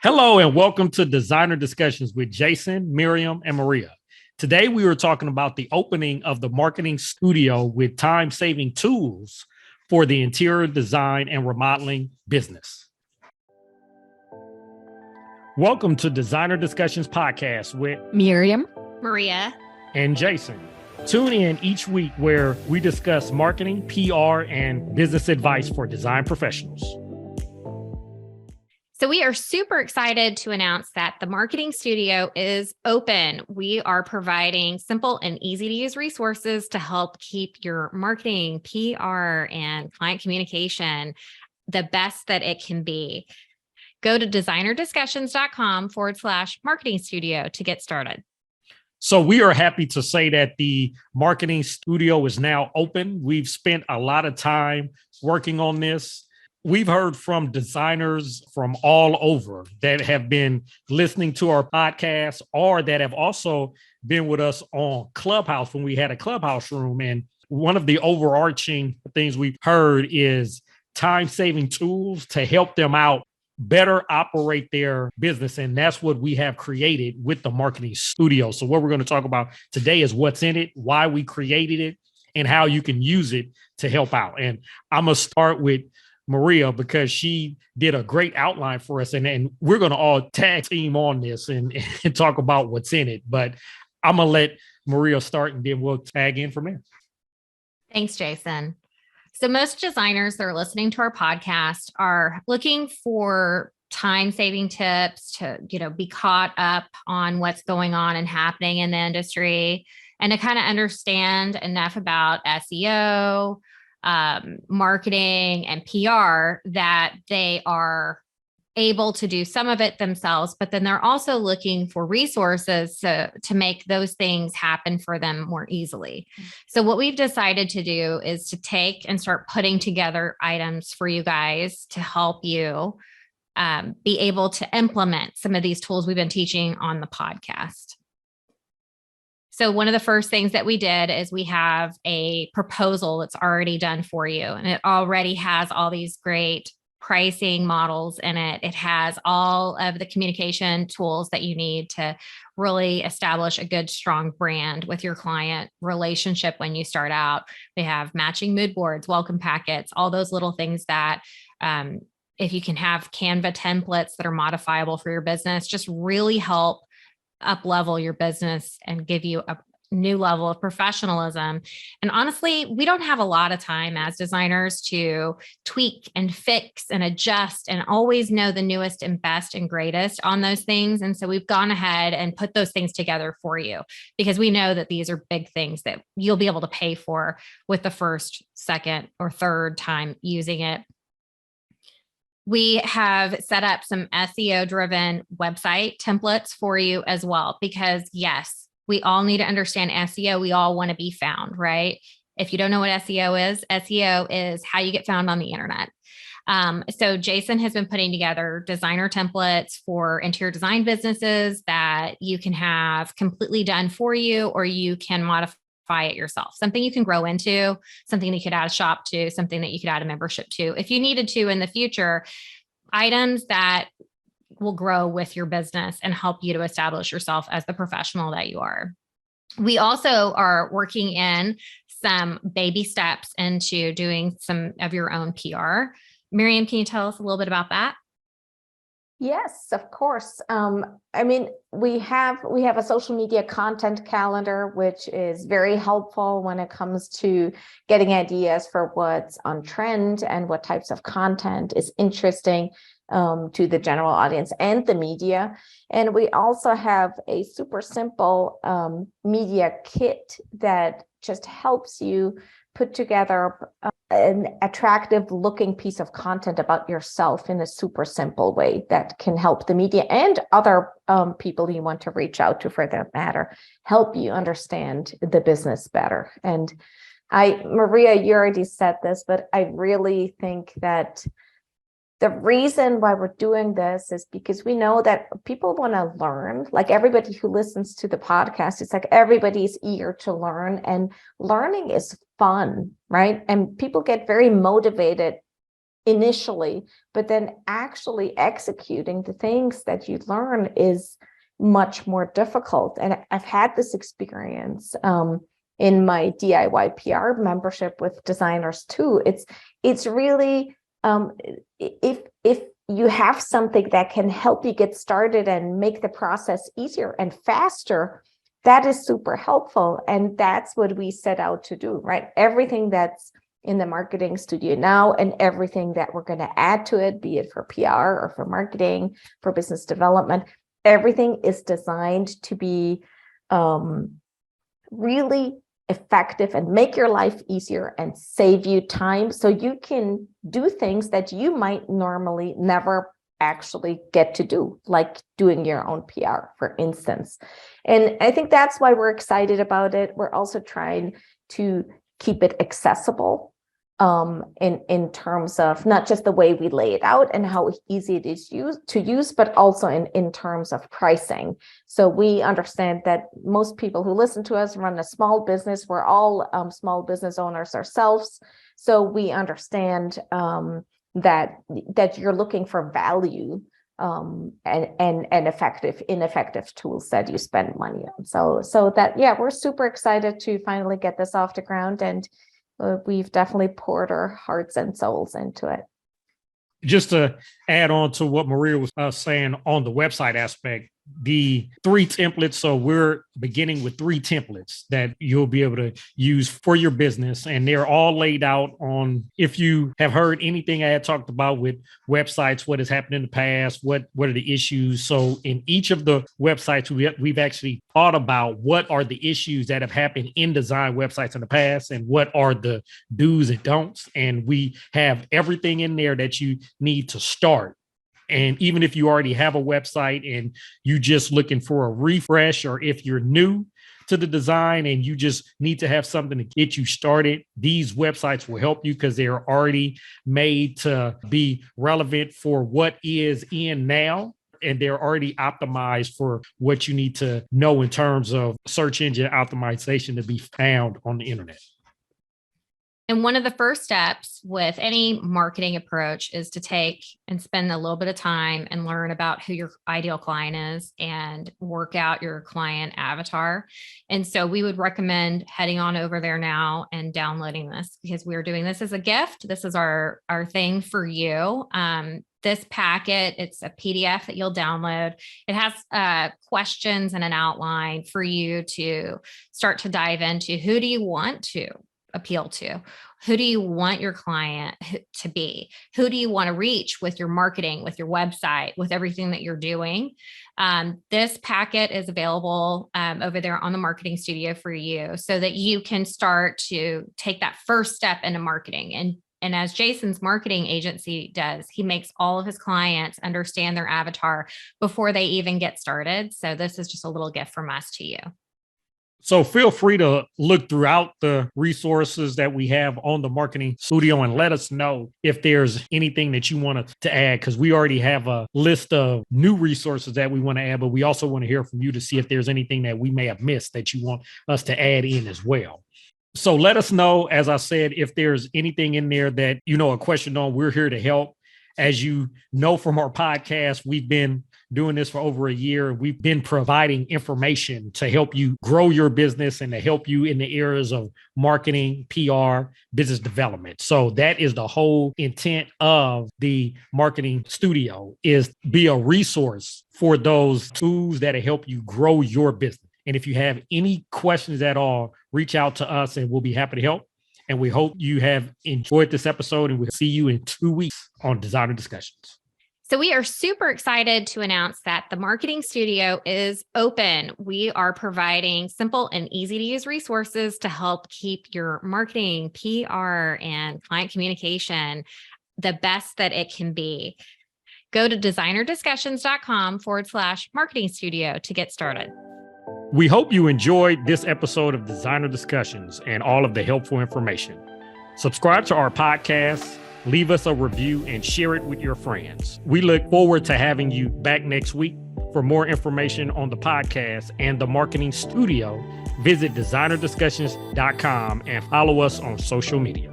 Hello and welcome to Designer Discussions with Jason, Miriam, and Maria. Today we were talking about the opening of the marketing studio with time-saving tools for the interior design and remodeling business. Welcome to Designer Discussions podcast with Miriam, Maria, and Jason. Tune in each week where we discuss marketing, PR, and business advice for design professionals. So we are super excited to announce that the marketing studio is open. We are providing simple and easy to use resources to help keep your marketing, PR, and client communication the best that it can be. Go to designerdiscussions.com/marketing studio to get started. So we are happy to say that the marketing studio is now open. We've spent a lot of time working on this. We've heard from designers from all over that have been listening to our podcast or that have also been with us on Clubhouse when we had a Clubhouse room. And one of the overarching things we've heard is time-saving tools to help them out better operate their business. And that's what we have created with the marketing studio. So what we're going to talk about today is what's in it, why we created it, and how you can use it to help out. And I'm going to start with Maria, because she did a great outline for us, and we're going to all tag team on this and talk about what's in it. But I'm going to let Maria start and then we'll tag in from there. Thanks, Jason. So most designers that are listening to our podcast are looking for time-saving tips to, be caught up on what's going on and happening in the industry and to kind of understand enough about SEO, marketing and PR that they are able to do some of it themselves, but then they're also looking for resources to make those things happen for them more easily. So what we've decided to do is to take and start putting together items for you guys to help you be able to implement some of these tools we've been teaching on the podcast. So one of the first things that we did is we have a proposal that's already done for you, and it already has all these great pricing models in it. It has all of the communication tools that you need to really establish a good, strong brand with your client relationship when you start out. They have matching mood boards, welcome packets, all those little things that if you can have Canva templates that are modifiable for your business, just really help up-level your business and give you a new level of professionalism. And honestly, we don't have a lot of time as designers to tweak and fix and adjust and always know the newest and best and greatest on those things. And so we've gone ahead and put those things together for you because we know that these are big things that you'll be able to pay for with the first, second, or third time using it. We have set up some SEO-driven website templates for you as well, because yes, we all need to understand SEO. We all want to be found, right? If you don't know what SEO is how you get found on the internet. So Jason has been putting together designer templates for interior design businesses that you can have completely done for you, or you can modify it yourself, something you can grow into, something that you could add a shop to, something that you could add a membership to if you needed to in the future, items that will grow with your business and help you to establish yourself as the professional that you are. We also are working in some baby steps into doing some of your own PR. Miriam, can you tell us a little bit about that? Yes, of course. We have a social media content calendar, which is very helpful when it comes to getting ideas for what's on trend and what types of content is interesting to the general audience and the media. And we also have a super simple media kit that just helps you put together an attractive looking piece of content about yourself in a super simple way that can help the media and other people you want to reach out to, for that matter, help you understand the business better. And Maria, you already said this, but I really think that the reason why we're doing this is because we know that people want to learn. Like everybody who listens to the podcast, it's like everybody's eager to learn, and learning is fun, right? And people get very motivated initially, but then actually executing the things that you learn is much more difficult. And I've had this experience in my DIY PR membership with designers too. It's really if you have something that can help you get started and make the process easier and faster, that is super helpful. And that's what we set out to do, right? Everything that's in the Marketing Studio now and everything that we're going to add to it, be it for PR or for marketing, for business development, everything is designed to be really effective and make your life easier and save you time so you can do things that you might normally never actually get to do, like doing your own PR, for instance. And I think that's why we're excited about it. We're also trying to keep it accessible in terms of not just the way we lay it out and how easy it is to use, but also in terms of pricing. So we understand that most people who listen to us run a small business. We're all small business owners ourselves. So we understand that you're looking for value and ineffective tools that you spend money on. So that, yeah, we're super excited to finally get this off the ground, and we've definitely poured our hearts and souls into it. Just to add on to what Maria was saying on the website aspect, the 3 templates. So we're beginning with 3 templates that you'll be able to use for your business. And they're all laid out on, if you have heard anything I had talked about with websites, what has happened in the past, what are the issues. So in each of the websites, we've actually thought about what are the issues that have happened in design websites in the past and what are the do's and don'ts. And we have everything in there that you need to start. And even if you already have a website and you just looking for a refresh, or if you're new to the design and you just need to have something to get you started, these websites will help you because they're already made to be relevant for what is in now. And they're already optimized for what you need to know in terms of search engine optimization to be found on the internet. And one of the first steps with any marketing approach is to take and spend a little bit of time and learn about who your ideal client is and work out your client avatar. And so we would recommend heading on over there now and downloading this, because we're doing this as a gift. This is our thing for you. This packet, it's a PDF that you'll download. It has questions and an outline for you to start to dive into. Who do you want to appeal to? Who do you want your client to be? Who do you want to reach with your marketing, with your website, with everything that you're doing? This packet is available over there on the Marketing Studio for you so that you can start to take that first step into marketing. And as Jason's marketing agency does, he makes all of his clients understand their avatar before they even get started. So this is just a little gift from us to you. So feel free to look throughout the resources that we have on the Marketing Studio and let us know if there's anything that you want to add, because we already have a list of new resources that we want to add, but we also want to hear from you to see if there's anything that we may have missed that you want us to add in as well. So let us know, as I said, if there's anything in there that you know a question on. We're here to help. As you know from our podcast, we've been doing this for over a year. We've been providing information to help you grow your business and to help you in the areas of marketing, PR, business development. So that is the whole intent of the Marketing Studio, is be a resource for those tools that help you grow your business. And if you have any questions at all, reach out to us and we'll be happy to help. And we hope you have enjoyed this episode, and we'll see you in 2 weeks on Designer Discussions. So we are super excited to announce that the Marketing Studio is open. We are providing simple and easy to use resources to help keep your marketing, PR, and client communication the best that it can be. Go to designerdiscussions.com/marketing studio to get started. We hope you enjoyed this episode of Designer Discussions and all of the helpful information. Subscribe to our podcast, leave us a review, and share it with your friends. We look forward to having you back next week. For more information on the podcast and the Marketing Studio, visit designerdiscussions.com and follow us on social media.